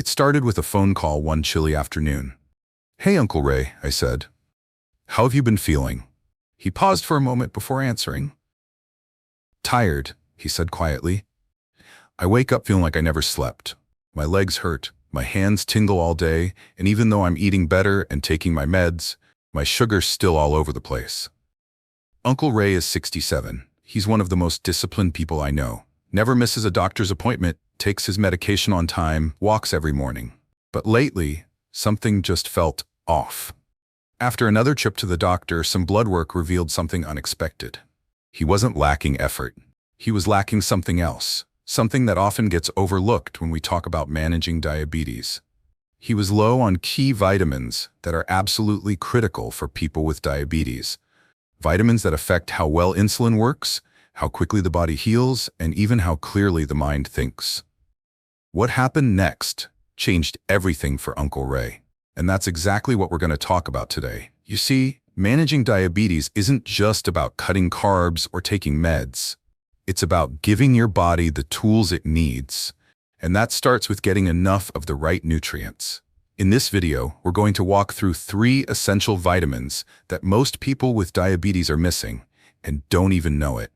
It started with a phone call one chilly afternoon. "Hey, Uncle Ray," I said. "How have you been feeling?" He paused for a moment before answering. "Tired," he said quietly. "I wake up feeling like I never slept. My legs hurt, my hands tingle all day, and even though I'm eating better and taking my meds, my sugar's still all over the place." Uncle Ray is 67. He's one of the most disciplined people I know. Never misses a doctor's appointment, takes his medication on time, walks every morning. But lately, something just felt off. After another trip to the doctor, some blood work revealed something unexpected. He wasn't lacking effort. He was lacking something else, something that often gets overlooked when we talk about managing diabetes. He was low on key vitamins that are absolutely critical for people with diabetes. Vitamins that affect how well insulin works, how quickly the body heals, and even how clearly the mind thinks. What happened next changed everything for Uncle Ray. And that's exactly what we're going to talk about today. You see, managing diabetes isn't just about cutting carbs or taking meds. It's about giving your body the tools it needs. And that starts with getting enough of the right nutrients. In this video, we're going to walk through 3 essential vitamins that most people with diabetes are missing and don't even know it.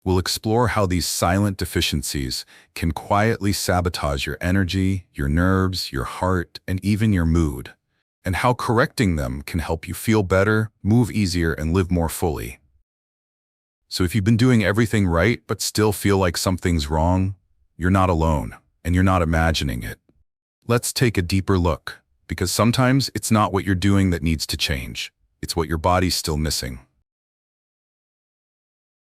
We'll explore how these silent deficiencies can quietly sabotage your energy, your nerves, your heart, and even your mood, and how correcting them can help you feel better, move easier, and live more fully. So if you've been doing everything right but still feel like something's wrong, you're not alone, and you're not imagining it. Let's take a deeper look, because sometimes it's not what you're doing that needs to change. It's what your body's still missing.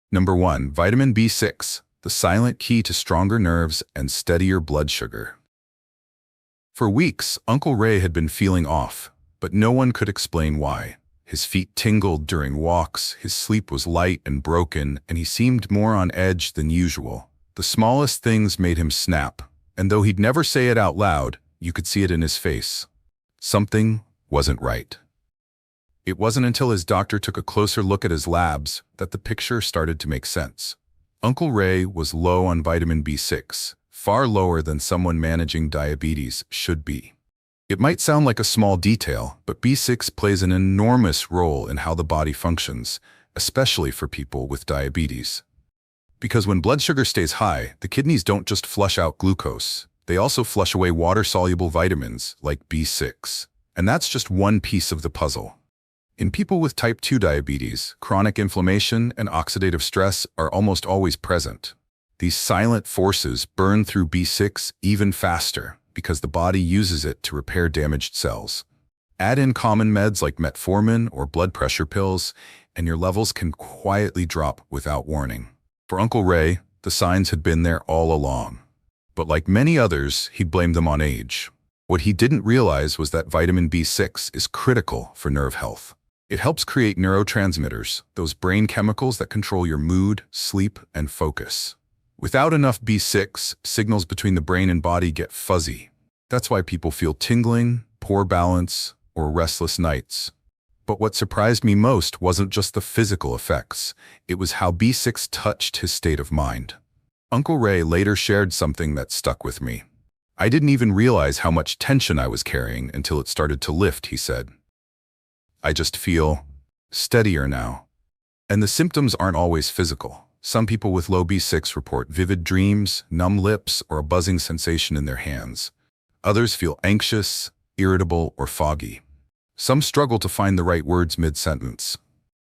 Number 1, vitamin B6, the silent key to stronger nerves and steadier blood sugar. For weeks, Uncle Ray had been feeling off, but no one could explain why. His feet tingled during walks, his sleep was light and broken, and he seemed more on edge than usual. The smallest things made him snap, and though he'd never say it out loud, you could see it in his face. Something wasn't right. It wasn't until his doctor took a closer look at his labs that the picture started to make sense. Uncle Ray was low on vitamin B6, far lower than someone managing diabetes should be. It might sound like a small detail, but B6 plays an enormous role in how the body functions, especially for people with diabetes. Because when blood sugar stays high, the kidneys don't just flush out glucose. They also flush away water-soluble vitamins like B6. And that's just one piece of the puzzle. In people with type 2 diabetes, chronic inflammation and oxidative stress are almost always present. These silent forces burn through B6 even faster because the body uses it to repair damaged cells. Add in common meds like metformin or blood pressure pills, and your levels can quietly drop without warning. For Uncle Ray, the signs had been there all along. But like many others, he blamed them on age. What he didn't realize was that vitamin B6 is critical for nerve health. It helps create neurotransmitters, those brain chemicals that control your mood, sleep, and focus. Without enough B6, signals between the brain and body get fuzzy. That's why people feel tingling, poor balance, or restless nights. But what surprised me most wasn't just the physical effects. It was how B6 touched his state of mind. Uncle Ray later shared something that stuck with me. "I didn't even realize how much tension I was carrying until it started to lift," he said. "I just feel steadier now." And the symptoms aren't always physical. Some people with low B6 report vivid dreams, numb lips, or a buzzing sensation in their hands. Others feel anxious, irritable, or foggy. Some struggle to find the right words mid-sentence.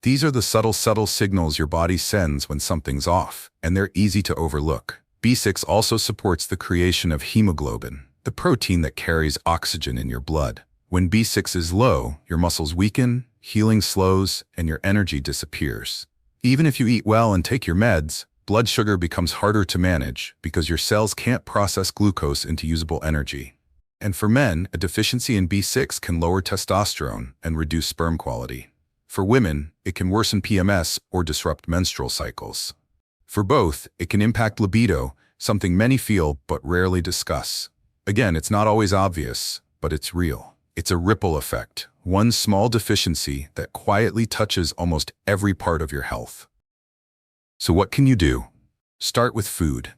These are the subtle signals your body sends when something's off, and they're easy to overlook. B6 also supports the creation of hemoglobin, the protein that carries oxygen in your blood. When B6 is low, your muscles weaken, healing slows, and your energy disappears. Even if you eat well and take your meds, blood sugar becomes harder to manage because your cells can't process glucose into usable energy. And for men, a deficiency in B6 can lower testosterone and reduce sperm quality. For women, it can worsen PMS or disrupt menstrual cycles. For both, it can impact libido, something many feel but rarely discuss. Again, it's not always obvious, but it's real. It's a ripple effect, one small deficiency that quietly touches almost every part of your health. So what can you do? Start with food.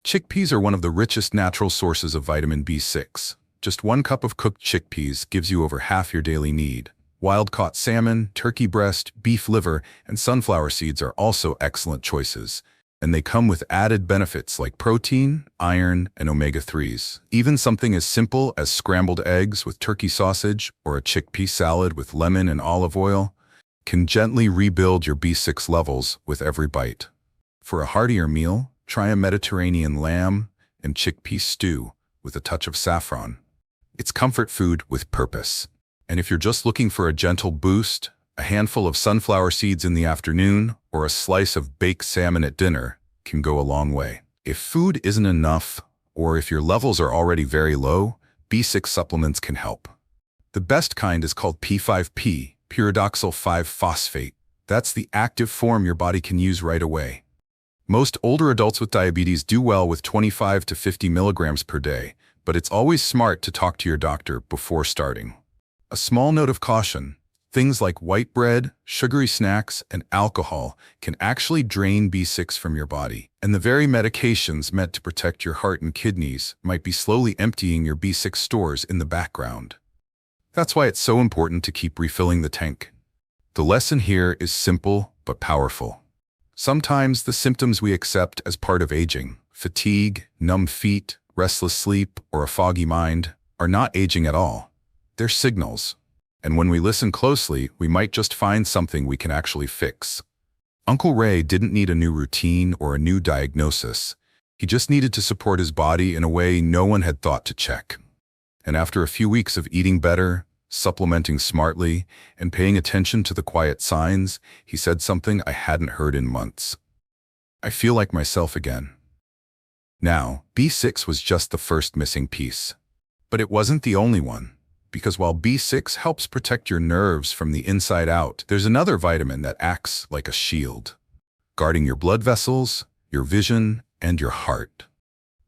Chickpeas are one of the richest natural sources of vitamin B6. Just 1 cup of cooked chickpeas gives you over half your daily need. Wild-caught salmon, turkey breast, beef liver, and sunflower seeds are also excellent choices, and they come with added benefits like protein, iron, and omega-3s. Even something as simple as scrambled eggs with turkey sausage or a chickpea salad with lemon and olive oil can gently rebuild your B6 levels with every bite. For a heartier meal, try a Mediterranean lamb and chickpea stew with a touch of saffron. It's comfort food with purpose. And if you're just looking for a gentle boost, a handful of sunflower seeds in the afternoon or a slice of baked salmon at dinner can go a long way. If food isn't enough, or if your levels are already very low, B6 supplements can help. The best kind is called P5P, pyridoxal 5-phosphate. That's the active form your body can use right away. Most older adults with diabetes do well with 25 to 50 milligrams per day, but it's always smart to talk to your doctor before starting. A small note of caution: things like white bread, sugary snacks, and alcohol can actually drain B6 from your body, and the very medications meant to protect your heart and kidneys might be slowly emptying your B6 stores in the background. That's why it's so important to keep refilling the tank. The lesson here is simple but powerful. Sometimes the symptoms we accept as part of aging, fatigue, numb feet, restless sleep, or a foggy mind, are not aging at all. They're signals. And when we listen closely, we might just find something we can actually fix. Uncle Ray didn't need a new routine or a new diagnosis. He just needed to support his body in a way no one had thought to check. And after a few weeks of eating better, supplementing smartly, and paying attention to the quiet signs, he said something I hadn't heard in months. "I feel like myself again." Now, B6 was just the first missing piece. But it wasn't the only one. Because while B6 helps protect your nerves from the inside out, there's another vitamin that acts like a shield, guarding your blood vessels, your vision, and your heart.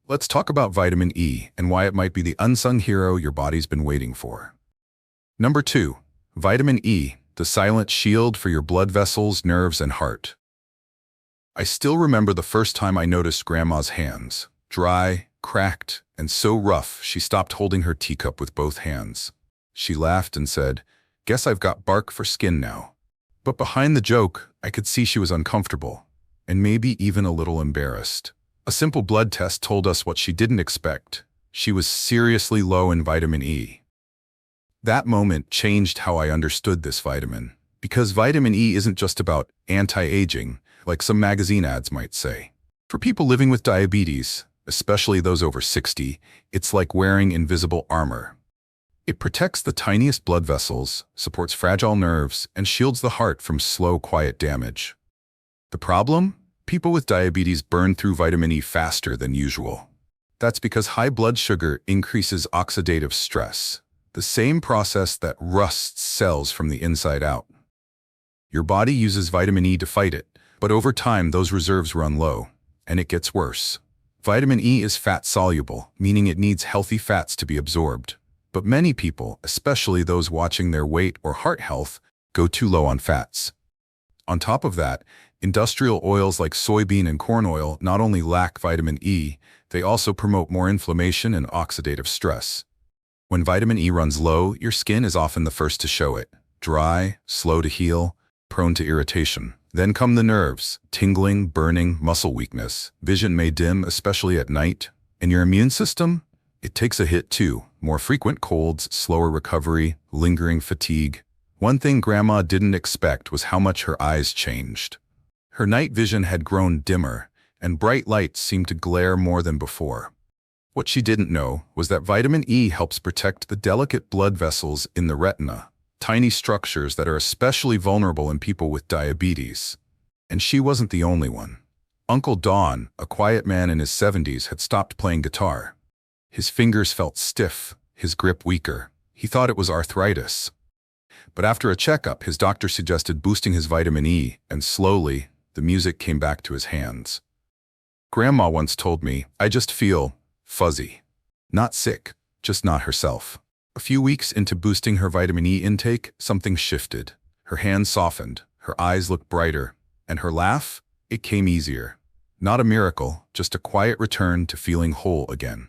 Let's talk about vitamin E and why it might be the unsung hero your body's been waiting for. Number 2, vitamin E, the silent shield for your blood vessels, nerves, and heart. I still remember the first time I noticed Grandma's hands, dry, cracked, and so rough she stopped holding her teacup with both hands. She laughed and said, "Guess I've got bark for skin now." But behind the joke, I could see she was uncomfortable, and maybe even a little embarrassed. A simple blood test told us what she didn't expect. She was seriously low in vitamin E. That moment changed how I understood this vitamin, because vitamin E isn't just about anti-aging, like some magazine ads might say. For people living with diabetes, especially those over 60, it's like wearing invisible armor. It protects the tiniest blood vessels, supports fragile nerves, and shields the heart from slow, quiet damage. The problem? People with diabetes burn through vitamin E faster than usual. That's because high blood sugar increases oxidative stress, the same process that rusts cells from the inside out. Your body uses vitamin E to fight it, but over time those reserves run low, and it gets worse. Vitamin E is fat-soluble, meaning it needs healthy fats to be absorbed. But many people, especially those watching their weight or heart health, go too low on fats. On top of that, industrial oils like soybean and corn oil not only lack vitamin E, they also promote more inflammation and oxidative stress. When vitamin E runs low, your skin is often the first to show it. Dry, slow to heal, prone to irritation. Then come the nerves, tingling, burning, muscle weakness. Vision may dim, especially at night. And your immune system? It takes a hit too. More frequent colds, slower recovery, lingering fatigue. One thing Grandma didn't expect was how much her eyes changed. Her night vision had grown dimmer, and bright lights seemed to glare more than before. What she didn't know was that vitamin E helps protect the delicate blood vessels in the retina, tiny structures that are especially vulnerable in people with diabetes. And she wasn't the only one. Uncle Don, a quiet man in his 70s, had stopped playing guitar. His fingers felt stiff, his grip weaker. He thought it was arthritis. But after a checkup, his doctor suggested boosting his vitamin E, and slowly, the music came back to his hands. Grandma once told me, "I just feel fuzzy." Not sick, just not herself. A few weeks into boosting her vitamin E intake, something shifted. Her hands softened, her eyes looked brighter, and her laugh, it came easier. Not a miracle, just a quiet return to feeling whole again.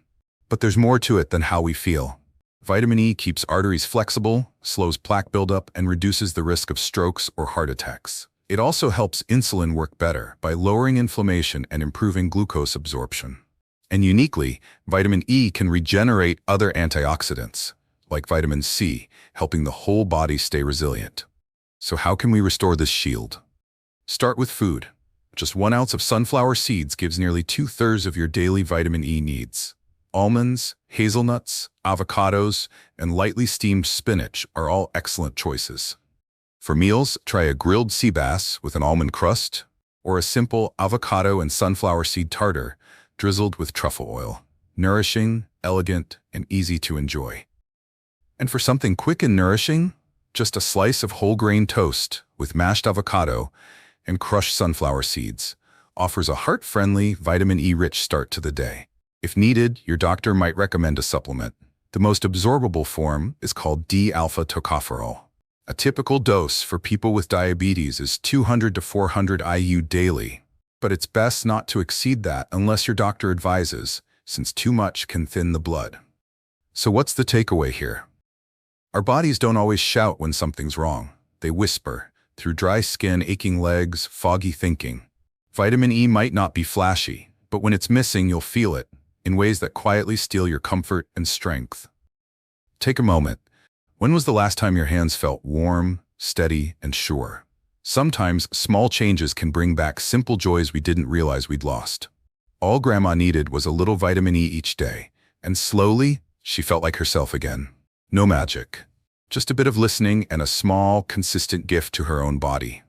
But there's more to it than how we feel. Vitamin E keeps arteries flexible, slows plaque buildup, and reduces the risk of strokes or heart attacks. It also helps insulin work better by lowering inflammation and improving glucose absorption. And uniquely, vitamin E can regenerate other antioxidants, like vitamin C, helping the whole body stay resilient. So how can we restore this shield? Start with food. Just 1 ounce of sunflower seeds gives nearly 2/3 of your daily vitamin E needs. Almonds, hazelnuts, avocados, and lightly steamed spinach are all excellent choices. For meals, try a grilled sea bass with an almond crust, or a simple avocado and sunflower seed tartar drizzled with truffle oil. Nourishing, elegant, and easy to enjoy. And for something quick and nourishing, just a slice of whole grain toast with mashed avocado and crushed sunflower seeds offers a heart-friendly, vitamin E-rich start to the day. If needed, your doctor might recommend a supplement. The most absorbable form is called D-alpha tocopherol. A typical dose for people with diabetes is 200 to 400 IU daily, but it's best not to exceed that unless your doctor advises, since too much can thin the blood. So what's the takeaway here? Our bodies don't always shout when something's wrong. They whisper, through dry skin, aching legs, foggy thinking. Vitamin E might not be flashy, but when it's missing, you'll feel it, in ways that quietly steal your comfort and strength. Take a moment. When was the last time your hands felt warm, steady, and sure? Sometimes small changes can bring back simple joys we didn't realize we'd lost. All Grandma needed was a little vitamin E each day, and slowly, she felt like herself again. No magic, just a bit of listening and a small, consistent gift to her own body.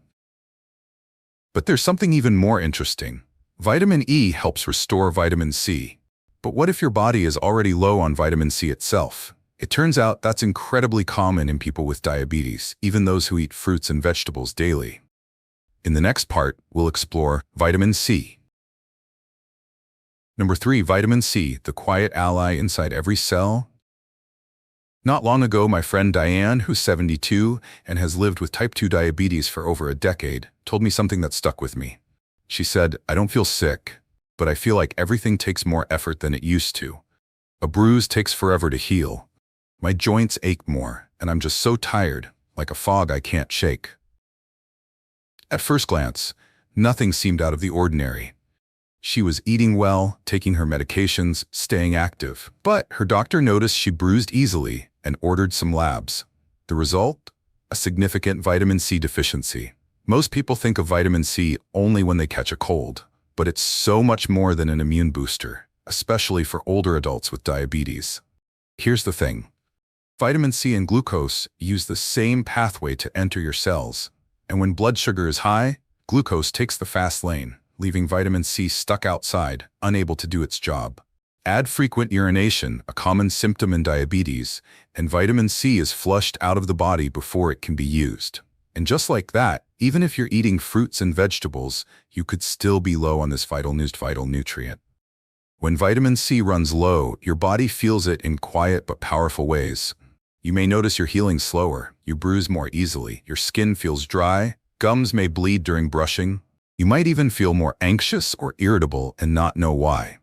But there's something even more interesting. Vitamin E helps restore vitamin C. But what if your body is already low on vitamin C itself? It turns out that's incredibly common in people with diabetes, even those who eat fruits and vegetables daily. In the next part, we'll explore vitamin C. Number 3, vitamin C, the quiet ally inside every cell. Not long ago, my friend Diane, who's 72 and has lived with type 2 diabetes for over a decade, told me something that stuck with me. She said, "I don't feel sick, but I feel like everything takes more effort than it used to. A bruise takes forever to heal. My joints ache more, and I'm just so tired, like a fog I can't shake." At first glance, nothing seemed out of the ordinary. She was eating well, taking her medications, staying active. But her doctor noticed she bruised easily and ordered some labs. The result? A significant vitamin C deficiency. Most people think of vitamin C only when they catch a cold, but it's so much more than an immune booster, especially for older adults with diabetes. Here's the thing. Vitamin C and glucose use the same pathway to enter your cells, and when blood sugar is high, glucose takes the fast lane, leaving vitamin C stuck outside, unable to do its job. Add frequent urination, a common symptom in diabetes, and vitamin C is flushed out of the body before it can be used. And just like that, even if you're eating fruits and vegetables, you could still be low on this vital nutrient. When vitamin C runs low, your body feels it in quiet but powerful ways. You may notice you're healing slower, you bruise more easily, your skin feels dry, gums may bleed during brushing. You might even feel more anxious or irritable and not know why.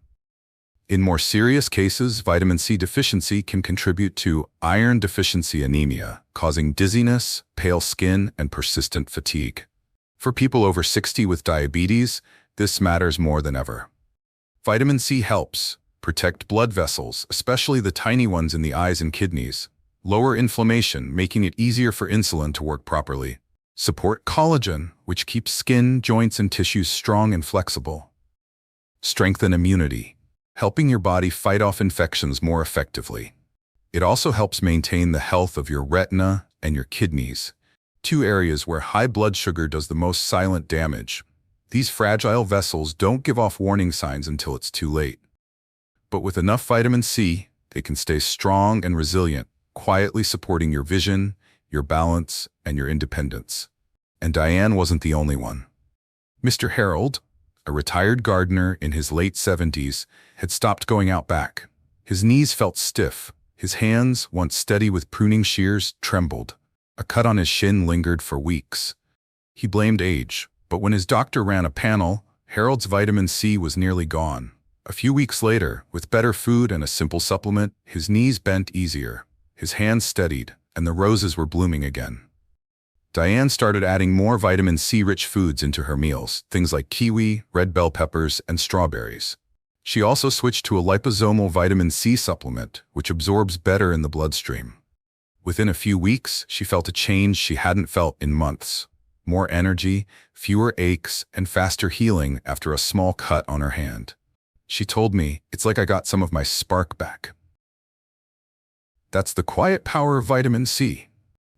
In more serious cases, vitamin C deficiency can contribute to iron deficiency anemia, causing dizziness, pale skin, and persistent fatigue. For people over 60 with diabetes, this matters more than ever. Vitamin C helps protect blood vessels, especially the tiny ones in the eyes and kidneys, lower inflammation, making it easier for insulin to work properly, support collagen, which keeps skin, joints, and tissues strong and flexible, strengthen immunity, helping your body fight off infections more effectively. It also helps maintain the health of your retina and your kidneys, 2 areas where high blood sugar does the most silent damage. These fragile vessels don't give off warning signs until it's too late. But with enough vitamin C, they can stay strong and resilient, quietly supporting your vision, your balance, and your independence. And Diane wasn't the only one. Mr. Harold, a retired gardener in his late 70s, had stopped going out back. His knees felt stiff. His hands, once steady with pruning shears, trembled. A cut on his shin lingered for weeks. He blamed age, but when his doctor ran a panel, Harold's vitamin C was nearly gone. A few weeks later, with better food and a simple supplement, his knees bent easier, his hands steadied, and the roses were blooming again. Diane started adding more vitamin C-rich foods into her meals, things like kiwi, red bell peppers, and strawberries. She also switched to a liposomal vitamin C supplement, which absorbs better in the bloodstream. Within a few weeks, she felt a change she hadn't felt in months. More energy, fewer aches, and faster healing after a small cut on her hand. She told me, "It's like I got some of my spark back." That's the quiet power of vitamin C.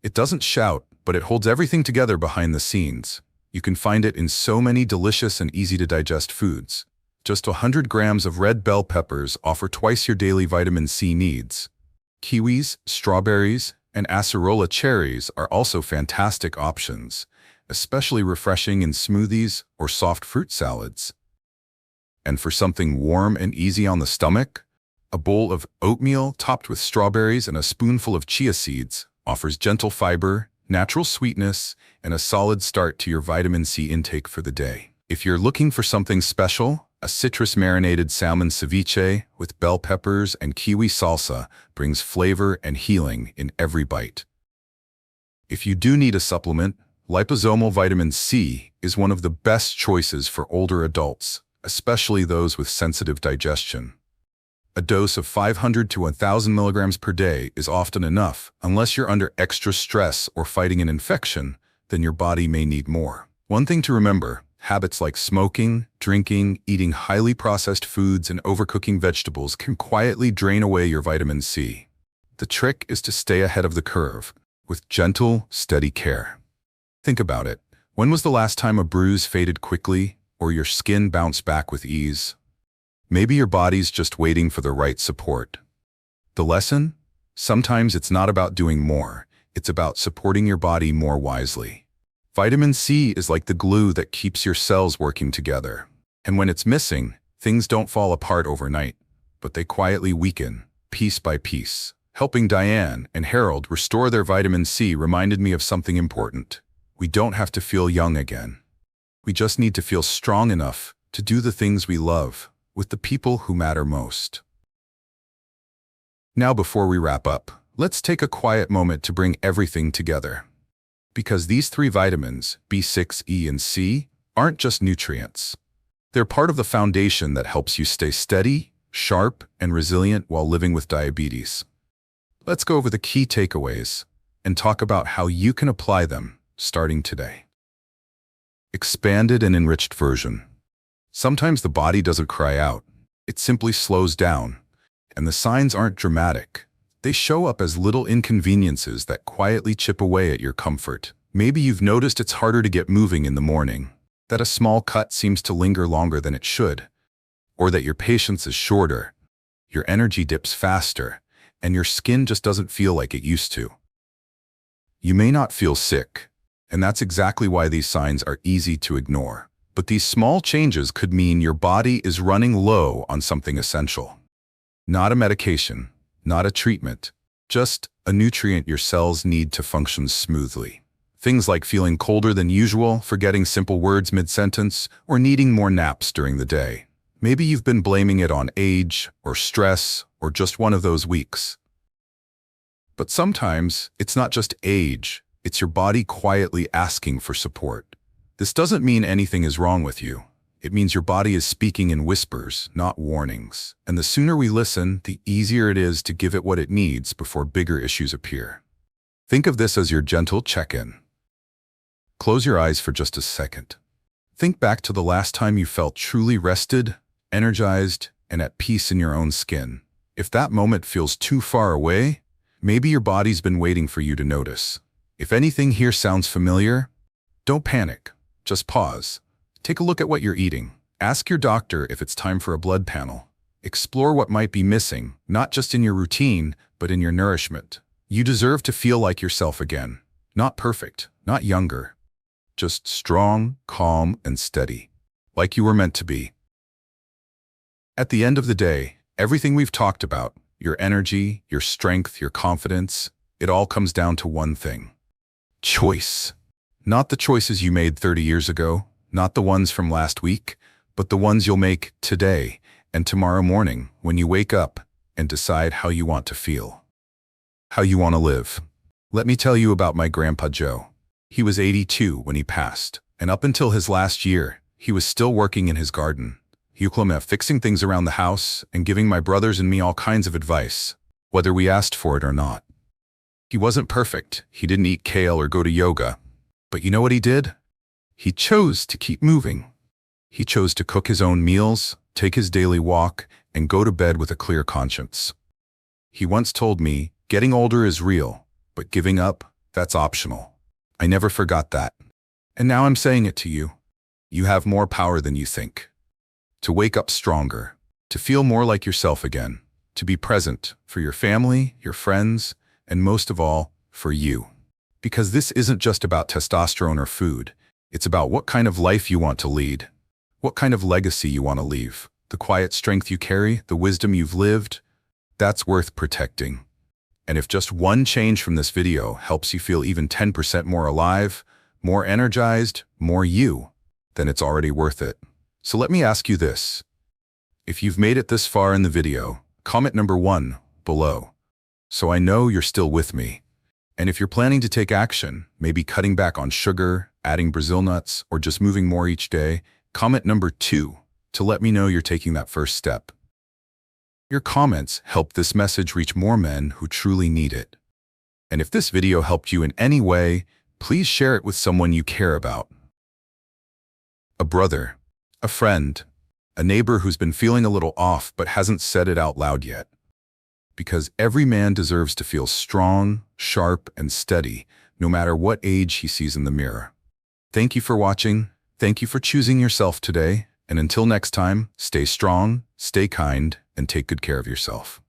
It doesn't shout, but it holds everything together behind the scenes. You can find it in so many delicious and easy-to-digest foods. Just 100 grams of red bell peppers offer twice your daily vitamin C needs. Kiwis, strawberries, and acerola cherries are also fantastic options, especially refreshing in smoothies or soft fruit salads. And for something warm and easy on the stomach, a bowl of oatmeal topped with strawberries and a spoonful of chia seeds offers gentle fiber, natural sweetness, and a solid start to your vitamin C intake for the day. If you're looking for something special, a citrus-marinated salmon ceviche with bell peppers and kiwi salsa brings flavor and healing in every bite. If you do need a supplement, liposomal vitamin C is one of the best choices for older adults, especially those with sensitive digestion. A dose of 500 to 1,000 milligrams per day is often enough. Unless you're under extra stress or fighting an infection, then your body may need more. One thing to remember, habits like smoking, drinking, eating highly processed foods, and overcooking vegetables can quietly drain away your vitamin C. The trick is to stay ahead of the curve, with gentle, steady care. Think about it. When was the last time a bruise faded quickly, or your skin bounced back with ease? Maybe your body's just waiting for the right support. The lesson? Sometimes it's not about doing more, it's about supporting your body more wisely. Vitamin C is like the glue that keeps your cells working together. And when it's missing, things don't fall apart overnight, but they quietly weaken, piece by piece. Helping Diane and Harold restore their vitamin C reminded me of something important. We don't have to feel young again. We just need to feel strong enough to do the things we love, with the people who matter most. Now, before we wrap up, let's take a quiet moment to bring everything together. Because these three vitamins, B6, E, and C, aren't just nutrients. They're part of the foundation that helps you stay steady, sharp, and resilient while living with diabetes. Let's go over the key takeaways and talk about how you can apply them starting today. Expanded and enriched version. Sometimes the body doesn't cry out, it simply slows down, and the signs aren't dramatic. They show up as little inconveniences that quietly chip away at your comfort. Maybe you've noticed it's harder to get moving in the morning, that a small cut seems to linger longer than it should, or that your patience is shorter, your energy dips faster, and your skin just doesn't feel like it used to. You may not feel sick, and that's exactly why these signs are easy to ignore. But these small changes could mean your body is running low on something essential. Not a medication, not a treatment, just a nutrient your cells need to function smoothly. Things like feeling colder than usual, forgetting simple words mid-sentence, or needing more naps during the day. Maybe you've been blaming it on age, or stress, or just one of those weeks. But sometimes, it's not just age, it's your body quietly asking for support. This doesn't mean anything is wrong with you. It means your body is speaking in whispers, not warnings. And the sooner we listen, the easier it is to give it what it needs before bigger issues appear. Think of this as your gentle check-in. Close your eyes for just a second. Think back to the last time you felt truly rested, energized, and at peace in your own skin. If that moment feels too far away, maybe your body's been waiting for you to notice. If anything here sounds familiar, don't panic. Just pause. Take a look at what you're eating. Ask your doctor if it's time for a blood panel. Explore what might be missing, not just in your routine, but in your nourishment. You deserve to feel like yourself again. Not perfect, not younger. Just strong, calm, and steady. Like you were meant to be. At the end of the day, everything we've talked about, your energy, your strength, your confidence, it all comes down to one thing. Choice. Not the choices you made 30 years ago, not the ones from last week, but the ones you'll make today and tomorrow morning when you wake up and decide how you want to feel, how you want to live. Let me tell you about my Grandpa Joe. He was 82 when he passed, and up until his last year, he was still working in his garden. He was fixing things around the house and giving my brothers and me all kinds of advice, whether we asked for it or not. He wasn't perfect. He didn't eat kale or go to yoga. But you know what he did? He chose to keep moving. He chose to cook his own meals, take his daily walk, and go to bed with a clear conscience. He once told me, getting older is real, but giving up, that's optional. I never forgot that. And now I'm saying it to you. You have more power than you think. To wake up stronger, to feel more like yourself again, to be present for your family, your friends, and most of all, for you. Because this isn't just about testosterone or food. It's about what kind of life you want to lead, what kind of legacy you want to leave, the quiet strength you carry, the wisdom you've lived. That's worth protecting. And if just one change from this video helps you feel even 10% more alive, more energized, more you, then it's already worth it. So let me ask you this. If you've made it this far in the video, comment number 1 below, so I know you're still with me. And if you're planning to take action, maybe cutting back on sugar, adding Brazil nuts, or just moving more each day, comment number 2 to let me know you're taking that first step. Your comments help this message reach more men who truly need it. And if this video helped you in any way, please share it with someone you care about. A brother, a friend, a neighbor who's been feeling a little off but hasn't said it out loud yet. Because every man deserves to feel strong, sharp, and steady, no matter what age he sees in the mirror. Thank you for watching. Thank you for choosing yourself today. And until next time, stay strong, stay kind, and take good care of yourself.